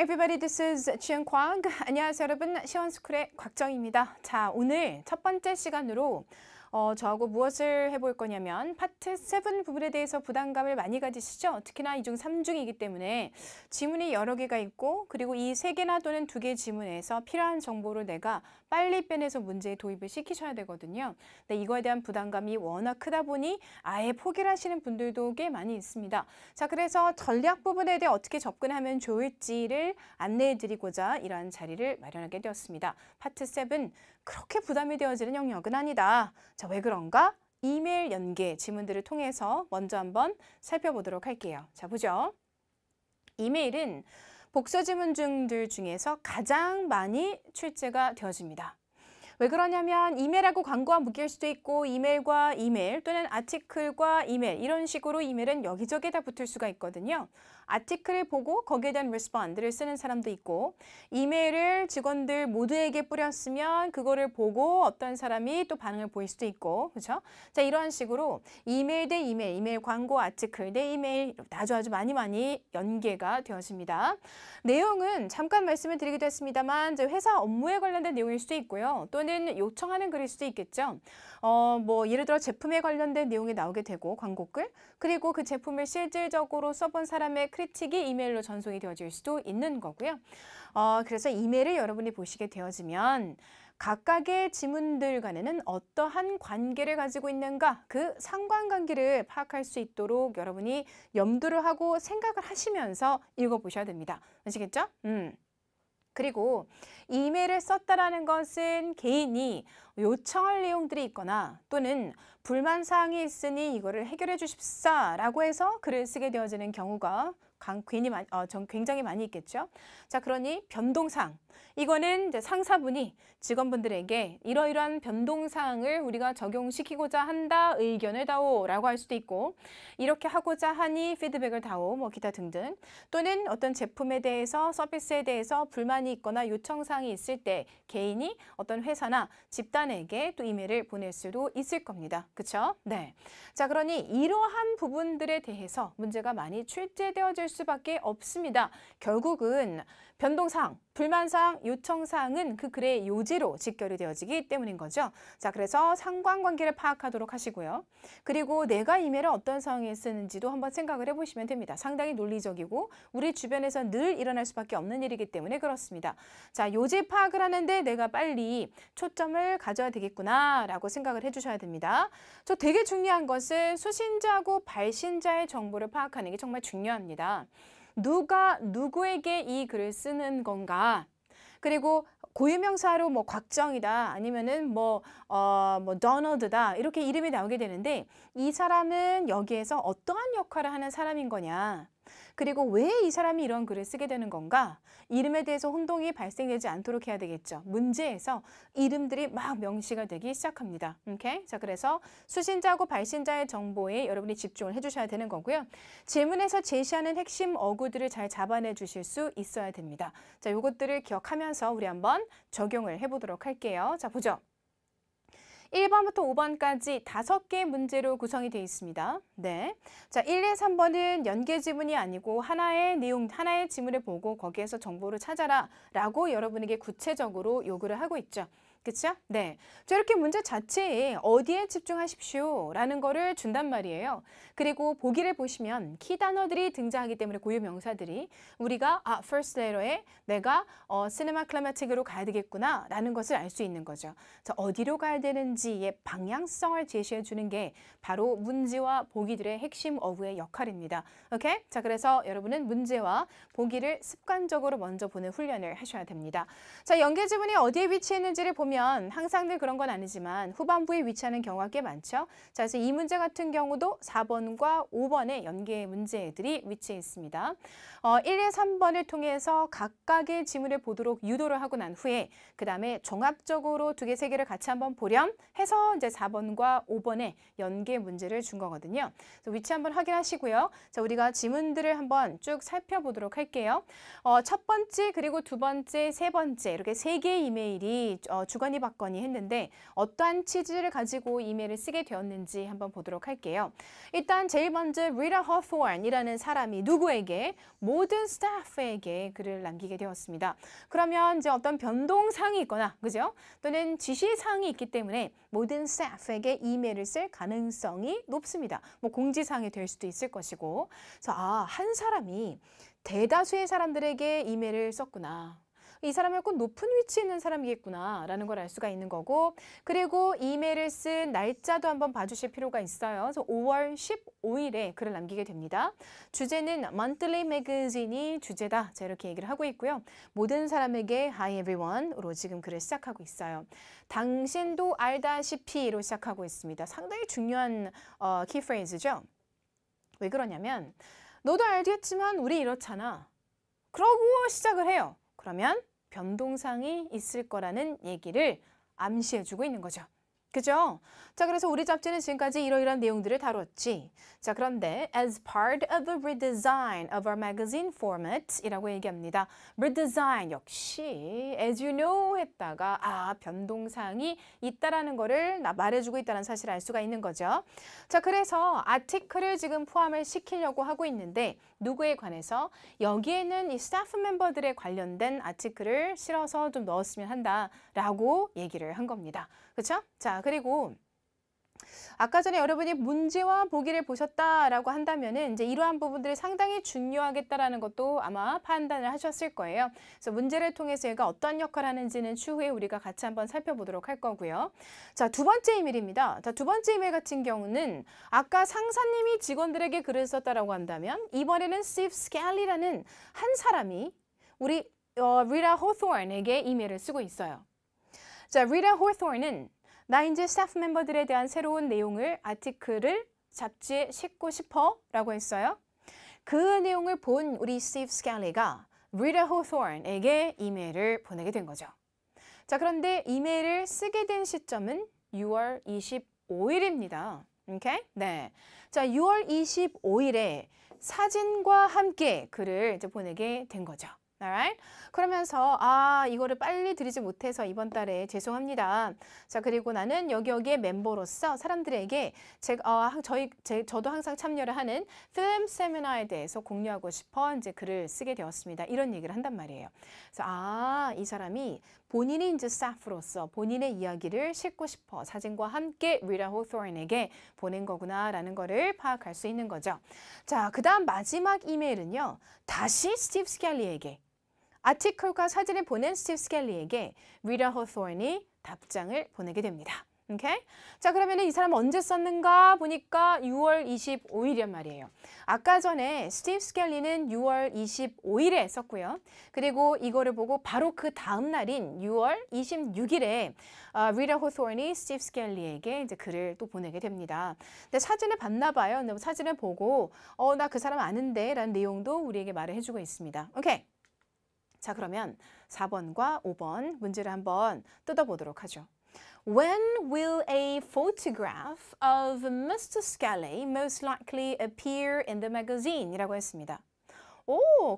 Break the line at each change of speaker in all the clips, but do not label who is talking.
everybody, this is 지은 곽. 안녕하세요 여러분, 시원스쿨의 곽정입니다. 자, 오늘 첫 번째 시간으로 저하고 무엇을 해볼 거냐면 파트 7 부분에 대해서 부담감을 많이 가지시죠? 특히나 이중 3중이기 때문에 지문이 여러 개가 있고 그리고 이 3개나 또는 2개 지문에서 필요한 정보를 내가 빨리 빼내서 문제에 도입을 시키셔야 되거든요. 근데 이거에 대한 부담감이 워낙 크다 보니 아예 포기를 하시는 분들도 꽤 많이 있습니다. 자, 그래서 전략 부분에 대해 어떻게 접근하면 좋을지를 안내해 드리고자 이러한 자리를 마련하게 되었습니다. 파트 7, 그렇게 부담이 되어지는 영역은 아니다. 자, 왜 그런가? 이메일 연계 지문들을 통해서 먼저 한번 살펴보도록 할게요. 자, 보죠. 이메일은 복서 지문들 중에서 가장 많이 출제가 되어집니다. 왜 그러냐면 이메일하고 광고와 묶일 수도 있고 이메일과 이메일 또는 아티클과 이메일 이런 식으로 이메일은 여기저기 다 붙을 수가 있거든요. 아티클을 보고 거기에 대한 리스폰드를 쓰는 사람도 있고 이메일을 직원들 모두에게 뿌렸으면 그거를 보고 어떤 사람이 또 반응을 보일 수도 있고 그렇죠? 자, 이런 식으로 이메일 대 이메일, 이메일 광고, 아티클 대 이메일 아주 많이 연계가 되어집니다. 내용은 잠깐 말씀을 드리기도 했습니다만 회사 업무에 관련된 내용일 수도 있고요. 또는 요청하는 글일 수도 있겠죠. 뭐 예를 들어 제품에 관련된 내용이 나오게 되고 광고글 그리고 그 제품을 실질적으로 써본 사람의 크리틱이 이메일로 전송이 되어질 수도 있는 거고요. 그래서 이메일을 여러분이 보시게 되어지면 각각의 지문들 간에는 어떠한 관계를 가지고 있는가 그 상관관계를 파악할 수 있도록 여러분이 염두를 하고 생각을 하시면서 읽어보셔야 됩니다. 아시겠죠? 그리고 이메일을 썼다라는 것은 개인이 요청할 내용들이 있거나 또는 불만사항이 있으니 이거를 해결해 주십사라고 해서 글을 쓰게 되어지는 경우가 굉장히 많이 있겠죠. 자, 그러니 변동사항. 이거는 이제 상사분이 직원분들에게 이러이러한 변동사항을 우리가 적용시키고자 한다, 의견을 다오라고 할 수도 있고 이렇게 하고자 하니 피드백을 다오, 뭐 기타 등등 또는 어떤 제품에 대해서 서비스에 대해서 불만이 있거나 요청사항이 있을 때 개인이 어떤 회사나 집단에게 또 이메일을 보낼 수도 있을 겁니다. 그렇죠? 네. 자, 그러니 이러한 부분들에 대해서 문제가 많이 출제되어질 수밖에 없습니다. 결국은 변동사항, 불만사항, 요청사항은 그 글의 요지로 직결이 되어지기 때문인 거죠. 자, 그래서 상관관계를 파악하도록 하시고요. 그리고 내가 이메일을 어떤 상황에 쓰는지도 한번 생각을 해보시면 됩니다. 상당히 논리적이고 우리 주변에서 늘 일어날 수밖에 없는 일이기 때문에 그렇습니다. 자, 요지 파악을 하는데 내가 빨리 초점을 가져야 되겠구나라고 생각을 해주셔야 됩니다. 저 되게 중요한 것은 수신자하고 발신자의 정보를 파악하는 게 정말 중요합니다. 누가 누구에게 이 글을 쓰는 건가? 그리고 고유명사로 뭐 곽정이다 아니면은 뭐 도널드다 이렇게 이름이 나오게 되는데 이 사람은 여기에서 어떠한 역할을 하는 사람인 거냐? 그리고 왜 이 사람이 이런 글을 쓰게 되는 건가? 이름에 대해서 혼동이 발생되지 않도록 해야 되겠죠. 문제에서 이름들이 막 명시가 되기 시작합니다. 오케이? 자, 그래서 수신자하고 발신자의 정보에 여러분이 집중을 해주셔야 되는 거고요. 질문에서 제시하는 핵심 어구들을 잘 잡아내 주실 수 있어야 됩니다. 자, 요것들을 기억하면서 우리 한번 적용을 해보도록 할게요. 자, 보죠. 1번부터 5번까지 5개의 문제로 구성이 되어 있습니다. 네. 자, 1, 2, 3번은 연계 지문이 아니고 하나의 내용, 하나의 지문을 보고 거기에서 정보를 찾아라 라고 여러분에게 구체적으로 요구를 하고 있죠. 그쵸? 네. 저렇게 문제 자체에 어디에 집중하십시오 라는 거를 준단 말이에요. 그리고 보기를 보시면 키 단어들이 등장하기 때문에 고유 명사들이 우리가 first letter에 내가 시네마 클라마틱으로 가야 되겠구나 라는 것을 알 수 있는 거죠. 자, 어디로 가야 되는지의 방향성을 제시해 주는 게 바로 문제와 보기들의 핵심 어구의 역할입니다. 오케이? 자, 그래서 여러분은 문제와 보기를 습관적으로 먼저 보는 훈련을 하셔야 됩니다. 자, 연계 지문이 어디에 위치했는지를 보면 항상 늘 그런 건 아니지만 후반부에 위치하는 경우가 꽤 많죠. 자, 그래서 이 문제 같은 경우도 4번과 5번의 연계 문제들이 위치해 있습니다. 1, 2, 3번을 통해서 각각의 지문을 보도록 유도를 하고 난 후에 그 다음에 종합적으로 2개, 3개를 같이 한번 보렴 해서 이제 4번과 5번의 연계 문제를 준 거거든요. 그래서 위치 한번 확인하시고요. 자, 우리가 지문들을 한번 쭉 살펴보도록 할게요. 첫 번째, 그리고 두 번째, 세 번째 이렇게 3개의 이메일이 주거니 받거니 했는데 어떠한 취지를 가지고 이메일을 쓰게 되었는지 한번 보도록 할게요. 일단 제일 먼저 Rita Hawthorne이라는 사람이 누구에게? 모든 스태프에게 글을 남기게 되었습니다. 그러면 이제 어떤 변동사항이 있거나, 그죠? 또는 지시사항이 있기 때문에 모든 스태프에게 이메일을 쓸 가능성이 높습니다. 뭐 공지사항이 될 수도 있을 것이고. 그래서 한 사람이 대다수의 사람들에게 이메일을 썼구나. 이 사람이 꼭 높은 위치에 있는 사람이겠구나 라는 걸 알 수가 있는 거고, 그리고 이메일을 쓴 날짜도 한번 봐주실 필요가 있어요. 그래서 5월 15일에 글을 남기게 됩니다. 주제는 Monthly Magazine이 주제다. 자, 이렇게 얘기를 하고 있고요. 모든 사람에게 Hi everyone으로 지금 글을 시작하고 있어요. 당신도 알다시피로 시작하고 있습니다. 상당히 중요한 키프레이즈죠. 왜 그러냐면 너도 알겠지만 우리 이렇잖아. 그러고 시작을 해요. 그러면 변동사항이 있을 거라는 얘기를 암시해주고 있는 거죠. 그죠? 자, 그래서 우리 잡지는 지금까지 이러이러한 내용들을 다뤘지. 자, 그런데 as part of the redesign of our magazine format 이라고 얘기합니다. redesign 역시 as you know 했다가 변동사항이 있다라는 거를 말해주고 있다는 사실을 알 수가 있는 거죠. 자, 그래서 아티클을 지금 포함을 시키려고 하고 있는데 누구에 관해서? 여기에는 이 스태프 멤버들에 관련된 아티클을 실어서 좀 넣었으면 한다라고 얘기를 한 겁니다. 그렇죠? 자, 그리고 아까 전에 여러분이 문제와 보기를 보셨다라고 한다면은 이제 이러한 부분들이 상당히 중요하겠다라는 것도 아마 판단을 하셨을 거예요. 그래서 문제를 통해서 얘가 어떤 역할을 하는지는 추후에 우리가 같이 한번 살펴보도록 할 거고요. 자, 두 번째 이메일입니다. 자, 두 번째 이메일 같은 경우는 아까 상사님이 직원들에게 글을 썼다라고 한다면 이번에는 스티브 스칼리라는 한 사람이 우리 리타 호스원에게 이메일을 쓰고 있어요. 자, 리타 호스원은 나 이제 스태프 멤버들에 대한 새로운 내용을 아티클을 잡지에 싣고 싶어 라고 했어요. 그 내용을 본 우리 스티브 스칼리가 리타 호스원에게 이메일을 보내게 된 거죠. 자, 그런데 이메일을 쓰게 된 시점은 6월 25일입니다. 오케이? 네. 자, 6월 25일에 사진과 함께 글을 이제 보내게 된 거죠. Alright? 그러면서 이거를 빨리 드리지 못해서 이번 달에 죄송합니다. 자, 그리고 나는 여기에 멤버로서 사람들에게 저도 항상 참여를 하는 필름 세미나에 대해서 공유하고 싶어 이제 글을 쓰게 되었습니다. 이런 얘기를 한단 말이에요. 그래서 이 사람이 본인이 이제 스태프로서 본인의 이야기를 싣고 싶어 사진과 함께 리타 호스원에게 보낸 거구나라는 거를 파악할 수 있는 거죠. 자, 그다음 마지막 이메일은요. 다시 스티브 스칼리에게 아티클과 사진을 보낸 스티브 스칼리에게 리타 호스원이 답장을 보내게 됩니다. 오케이? 자, 그러면 이 사람은 언제 썼는가 보니까 6월 25일이란 말이에요. 아까 전에 스티브 스칼리는 6월 25일에 썼고요. 그리고 이거를 보고 바로 그 다음 날인 6월 26일에 리타 호스원이 스티브 스칼리에게 이제 글을 또 보내게 됩니다. 근데 사진을 봤나 봐요. 근데 사진을 보고 나 그 사람 아는데 라는 내용도 우리에게 말을 해주고 있습니다. 오케이? 자, 그러면 4번과 5번 문제를 한번 뜯어보도록 하죠. When will a photograph of Mr. Scully most likely appear in the magazine? 이라고 했습니다.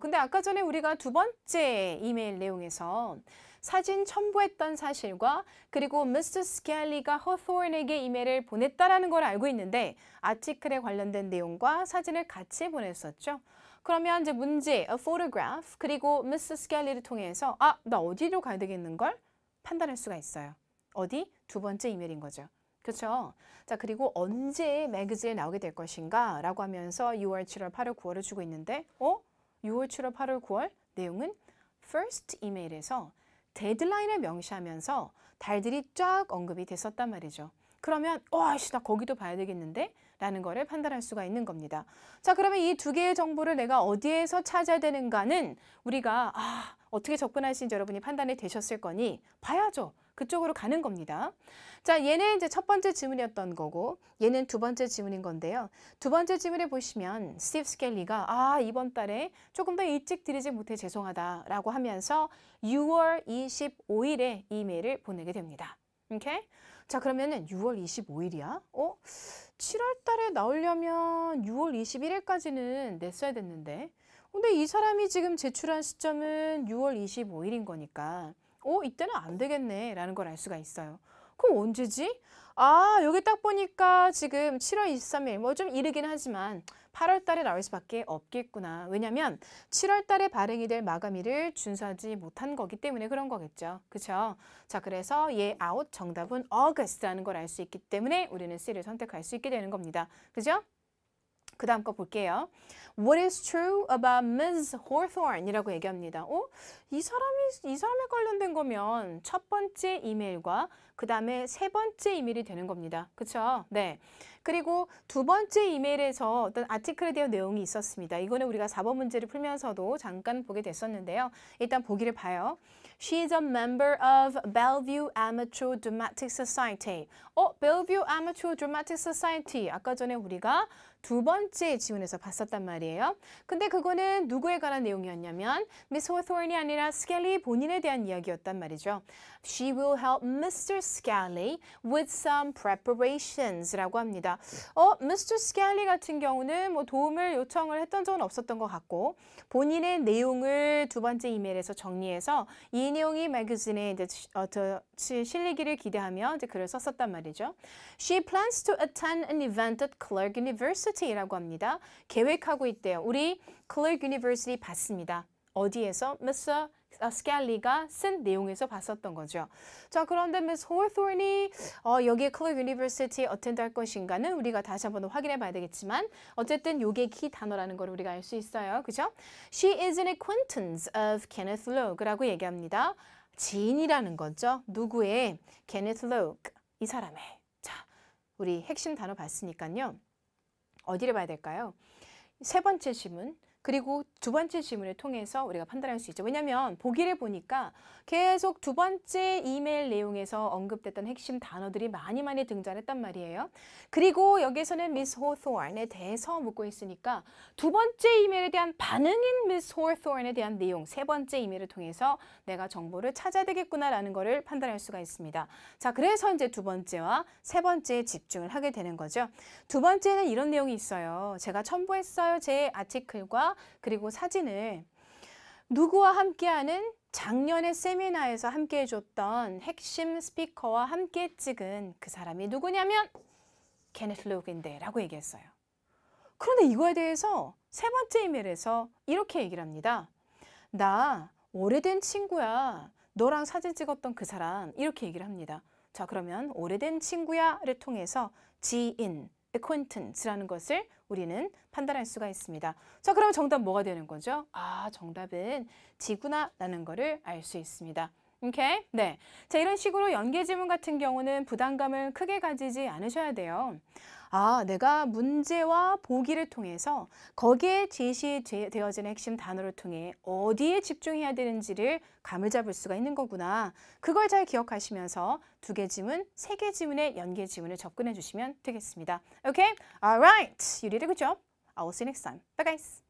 근데 아까 전에 우리가 두 번째 이메일 내용에서 사진 첨부했던 사실과 그리고 Mr. Scully가 Hawthorne에게 이메일을 보냈다라는 걸 알고 있는데 아티클에 관련된 내용과 사진을 같이 보냈었죠. 그러면 이제 문제, a photograph, 그리고 Mr. Scully를 통해서 나 어디로 가야 되겠는걸? 판단할 수가 있어요. 어디? 두 번째 이메일인 거죠. 그렇죠? 자, 그리고 언제 매거진에 나오게 될 것인가? 라고 하면서 6월, 7월, 8월, 9월을 주고 있는데 6월, 7월, 8월, 9월 내용은 first 이메일에서 데드라인을 명시하면서 달들이 쫙 언급이 됐었단 말이죠. 그러면 나 거기도 봐야 되겠는데? 라는 거를 판단할 수가 있는 겁니다. 자, 그러면 이 두 개의 정보를 내가 어디에서 찾아야 되는가는 우리가 어떻게 접근하시는지 여러분이 판단이 되셨을 거니 봐야죠. 그쪽으로 가는 겁니다. 자, 얘는 이제 첫 번째 지문이었던 거고 얘는 두 번째 지문인 건데요. 두 번째 지문에 보시면 스티브 스칼리가 이번 달에 조금 더 일찍 드리지 못해 죄송하다라고 하면서 6월 25일에 이메일을 보내게 됩니다. 오케이? 자, 그러면은 6월 25일이야? 7월 달에 나오려면 6월 21일까지는 냈어야 됐는데 근데 이 사람이 지금 제출한 시점은 6월 25일인 거니까 이때는 안 되겠네 라는 걸 알 수가 있어요. 그럼 언제지? 여기 딱 보니까 지금 7월 23일, 뭐 좀 이르긴 하지만 8월 달에 나올 수밖에 없겠구나. 왜냐면 7월 달에 발행이 될 마감일을 준수하지 못한 거기 때문에 그런 거겠죠. 그쵸? 자, 그래서 얘 아웃 정답은 August라는 걸 알 수 있기 때문에 우리는 C를 선택할 수 있게 되는 겁니다. 그죠? 그 다음 거 볼게요. What is true about Ms. Hawthorne? 이라고 얘기합니다. 이 사람에 관련된 거면 첫 번째 이메일과 그 다음에 세 번째 이메일이 되는 겁니다. 그쵸? 네. 그리고 두 번째 이메일에서 어떤 아티클에 대한 내용이 있었습니다. 이거는 우리가 4번 문제를 풀면서도 잠깐 보게 됐었는데요. 일단 보기를 봐요. She is a member of Bellevue Amateur Dramatic Society. Bellevue Amateur Dramatic Society. 아까 전에 우리가 두 번째 지문에서 봤었단 말이에요. 근데 그거는 누구에 관한 내용이었냐면 Miss Hawthorne이 아니라 Skelly 본인에 대한 이야기였단 말이죠. She will help Mr. Skelly with some preparations라고 합니다. Mr. Skelly 같은 경우는 뭐 도움을 요청을 했던 적은 없었던 것 같고 본인의 내용을 두 번째 이메일에서 정리해서 이 내용이 매거진에 이제 실리기를 기대하며 이제 글을 썼었단 말이죠. She plans to attend an event at Clark University라고 합니다. 계획하고 있대요. 우리 Clark University 봤습니다. 어디에서? Mr. Skelly가 쓴 내용에서 봤었던 거죠. 자, 그런데 Miss Hawthorne이 여기에 Clark University attend 할 것인가는 우리가 다시 한번 확인해 봐야 되겠지만 어쨌든 요게 키 단어라는 걸 우리가 알 수 있어요. 그죠? She is an acquaintance of Kenneth Logue라고 얘기합니다. 지인이라는 거죠. 누구의? Kenneth Logue. 이 사람의. 자, 우리 핵심 단어 봤으니까요. 어디를 봐야 될까요? 세 번째 지문. 그리고 두 번째 지문을 통해서 우리가 판단할 수 있죠. 왜냐하면 보기를 보니까 계속 두 번째 이메일 내용에서 언급됐던 핵심 단어들이 많이 등장했단 말이에요. 그리고 여기서는 Miss Hawthorne에 대해서 묻고 있으니까 두 번째 이메일에 대한 반응인 Miss Hawthorne에 대한 내용, 세 번째 이메일을 통해서 내가 정보를 찾아야 되겠구나라는 것을 판단할 수가 있습니다. 자, 그래서 이제 두 번째와 세 번째에 집중을 하게 되는 거죠. 두 번째는 이런 내용이 있어요. 제가 첨부했어요. 제 아티클과 그리고 사진을 누구와 함께하는 작년에 세미나에서 함께 해줬던 핵심 스피커와 함께 찍은 그 사람이 누구냐면 케네스 로그인데 라고 얘기했어요. 그런데 이거에 대해서 세 번째 이메일에서 이렇게 얘기를 합니다. 나 오래된 친구야. 너랑 사진 찍었던 그 사람. 이렇게 얘기를 합니다. 자, 그러면 오래된 친구야를 통해서 지인, acquaintance라는 것을 우리는 판단할 수가 있습니다. 자, 그럼 정답 뭐가 되는 거죠? 정답은 지구나라는 거를 알 수 있습니다. 오케이? 네. 자, 이런 식으로 연계 지문 같은 경우는 부담감을 크게 가지지 않으셔야 돼요. 내가 문제와 보기를 통해서 거기에 제시되어지는 핵심 단어를 통해 어디에 집중해야 되는지를 감을 잡을 수가 있는 거구나. 그걸 잘 기억하시면서 두 개 지문, 세 개 지문의 연계 지문을 접근해 주시면 되겠습니다. Okay? Alright. You did a good job. I will see you next time. Bye guys.